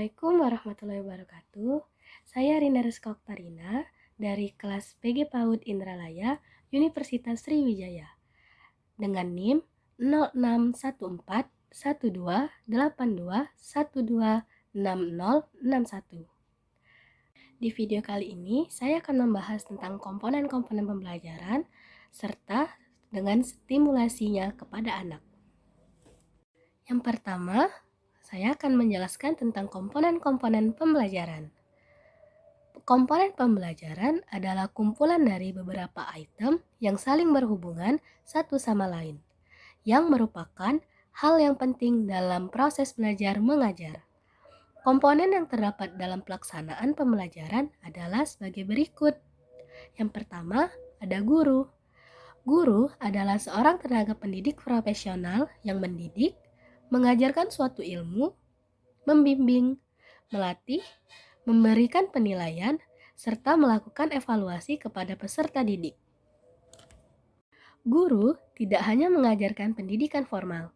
Assalamualaikum warahmatullahi wabarakatuh. Saya Rina Rizka Oktarina dari kelas PG PAUD Indralaya, Universitas Sriwijaya. Dengan NIM 06141282126061. Di video kali ini, saya akan membahas tentang komponen-komponen pembelajaran serta dengan stimulasinya kepada anak. Yang pertama, saya akan menjelaskan tentang komponen-komponen pembelajaran. Komponen pembelajaran adalah kumpulan dari beberapa item yang saling berhubungan satu sama lain, yang merupakan hal yang penting dalam proses belajar mengajar. Komponen yang terdapat dalam pelaksanaan pembelajaran adalah sebagai berikut. Yang pertama, ada guru. Guru adalah seorang tenaga pendidik profesional yang mendidik, mengajarkan suatu ilmu, membimbing, melatih, memberikan penilaian, serta melakukan evaluasi kepada peserta didik. Guru tidak hanya mengajarkan pendidikan formal,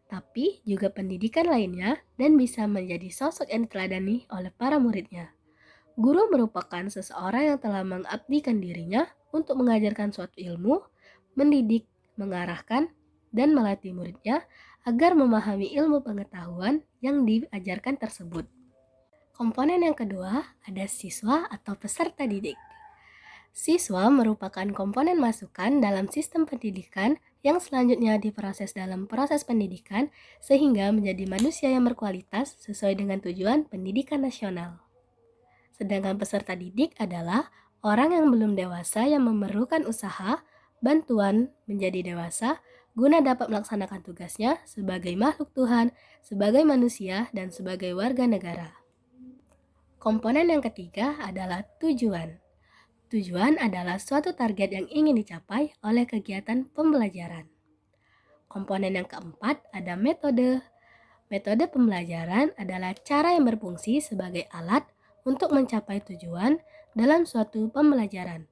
tapi juga pendidikan lainnya dan bisa menjadi sosok yang diteladani oleh para muridnya. Guru merupakan seseorang yang telah mengabdikan dirinya untuk mengajarkan suatu ilmu, mendidik, mengarahkan, dan melatih muridnya agar memahami ilmu pengetahuan yang diajarkan tersebut. Komponen yang kedua ada siswa atau peserta didik. Siswa merupakan komponen masukan dalam sistem pendidikan yang selanjutnya diproses dalam proses pendidikan sehingga menjadi manusia yang berkualitas sesuai dengan tujuan pendidikan nasional. Sedangkan peserta didik adalah orang yang belum dewasa yang memerlukan usaha, bantuan menjadi dewasa guna dapat melaksanakan tugasnya sebagai makhluk Tuhan, sebagai manusia, dan sebagai warga negara. Komponen yang ketiga adalah tujuan. Tujuan adalah suatu target yang ingin dicapai oleh kegiatan pembelajaran. Komponen yang keempat ada metode. Metode pembelajaran adalah cara yang berfungsi sebagai alat untuk mencapai tujuan dalam suatu pembelajaran.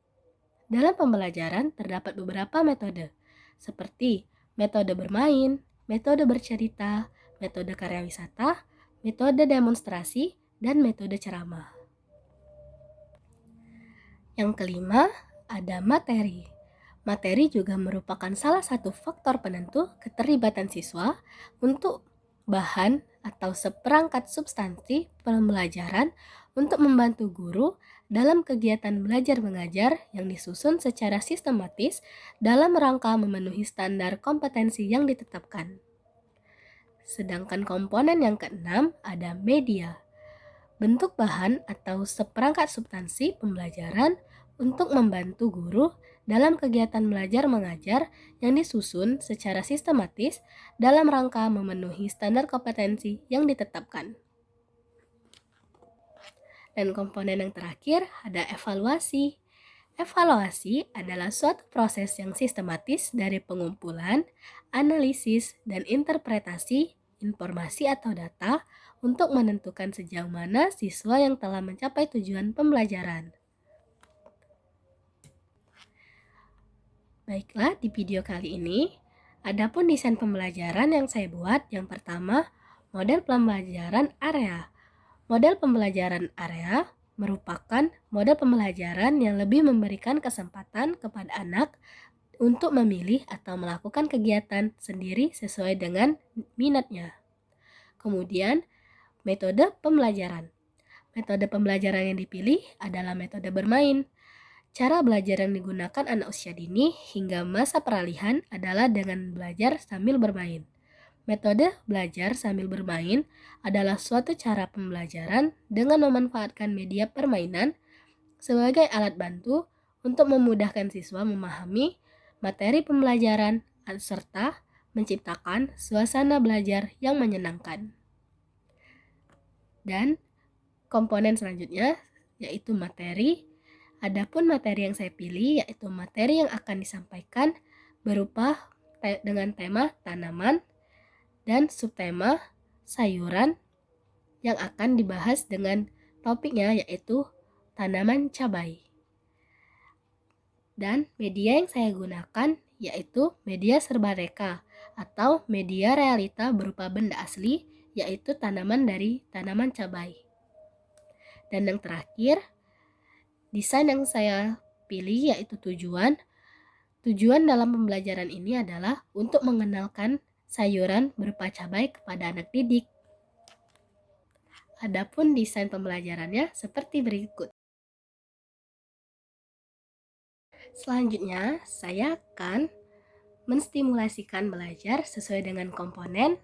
Dalam pembelajaran terdapat beberapa metode, seperti metode bermain, metode bercerita, metode karya wisata, metode demonstrasi, dan metode ceramah. Yang kelima, ada materi. Materi juga merupakan salah satu faktor penentu keterlibatan siswa untuk bahan atau seperangkat substansi pembelajaran untuk membantu guru dalam kegiatan belajar mengajar yang disusun secara sistematis dalam rangka memenuhi standar kompetensi yang ditetapkan. Sedangkan komponen yang keenam ada media. Bentuk bahan atau seperangkat substansi pembelajaran untuk membantu guru dalam kegiatan belajar mengajar yang disusun secara sistematis dalam rangka memenuhi standar kompetensi yang ditetapkan. Dan komponen yang terakhir ada evaluasi. Evaluasi adalah suatu proses yang sistematis dari pengumpulan, analisis, dan interpretasi informasi atau data untuk menentukan sejauh mana siswa yang telah mencapai tujuan pembelajaran. Baiklah, di video kali ini, adapun desain pembelajaran yang saya buat, yang pertama, model pembelajaran area. Model pembelajaran area merupakan model pembelajaran yang lebih memberikan kesempatan kepada anak untuk memilih atau melakukan kegiatan sendiri sesuai dengan minatnya. Kemudian, metode pembelajaran. Metode pembelajaran yang dipilih adalah metode bermain. Cara belajar yang digunakan anak usia dini hingga masa peralihan adalah dengan belajar sambil bermain. Metode belajar sambil bermain adalah suatu cara pembelajaran dengan memanfaatkan media permainan sebagai alat bantu untuk memudahkan siswa memahami materi pembelajaran serta menciptakan suasana belajar yang menyenangkan. Dan komponen selanjutnya yaitu materi. Adapun materi yang saya pilih yaitu materi yang akan disampaikan berupa dengan tema tanaman dan subtema sayuran yang akan dibahas dengan topiknya yaitu tanaman cabai. Dan media yang saya gunakan yaitu media serbareka atau media realita berupa benda asli yaitu tanaman dari tanaman cabai. Dan yang terakhir, desain yang saya pilih yaitu tujuan. Tujuan dalam pembelajaran ini adalah untuk mengenalkan sayuran berupa cabai kepada anak didik. Adapun desain pembelajarannya seperti berikut. Selanjutnya, saya akan menstimulasikan belajar sesuai dengan komponen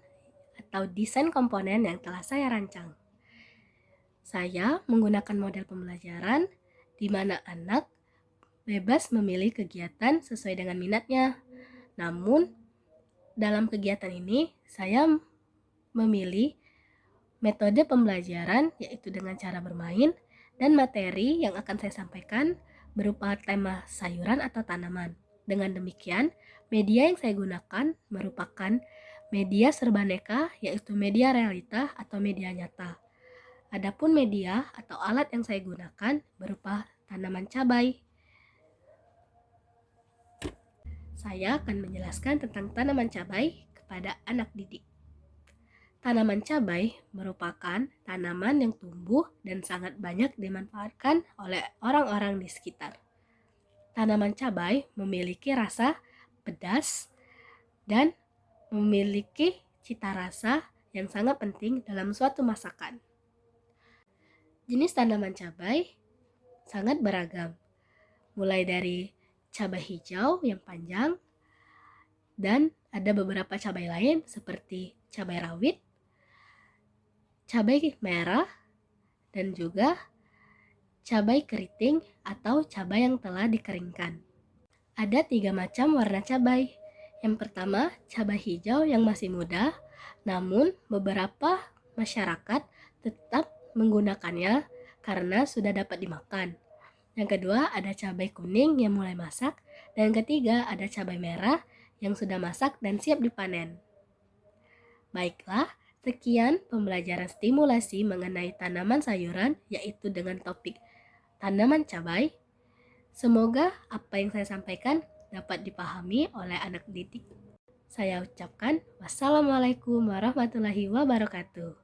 atau desain komponen yang telah saya rancang. Saya menggunakan model pembelajaran di mana anak bebas memilih kegiatan sesuai dengan minatnya. Namun, dalam kegiatan ini saya memilih metode pembelajaran yaitu dengan cara bermain dan materi yang akan saya sampaikan berupa tema sayuran atau tanaman. Dengan demikian, media yang saya gunakan merupakan media serbaneka yaitu media realita atau media nyata. Adapun media atau alat yang saya gunakan berupa tanaman cabai. Saya akan menjelaskan tentang tanaman cabai kepada anak didik. Tanaman cabai merupakan tanaman yang tumbuh dan sangat banyak dimanfaatkan oleh orang-orang di sekitar. Tanaman cabai memiliki rasa pedas dan memiliki cita rasa yang sangat penting dalam suatu masakan. Jenis tanaman cabai sangat beragam, mulai dari cabai hijau yang panjang, dan ada beberapa cabai lain seperti cabai rawit, cabai merah, dan juga cabai keriting atau cabai yang telah dikeringkan. Ada 3 macam warna cabai. Yang pertama, cabai hijau yang masih muda, namun beberapa masyarakat tetap menggunakannya karena sudah dapat dimakan. Yang kedua, ada cabai kuning yang mulai masak, dan yang ketiga, ada cabai merah yang sudah masak dan siap dipanen. Baiklah, sekian pembelajaran stimulasi mengenai tanaman sayuran, yaitu dengan topik tanaman cabai. Semoga apa yang saya sampaikan dapat dipahami oleh anak didik. Saya ucapkan wassalamualaikum warahmatullahi wabarakatuh.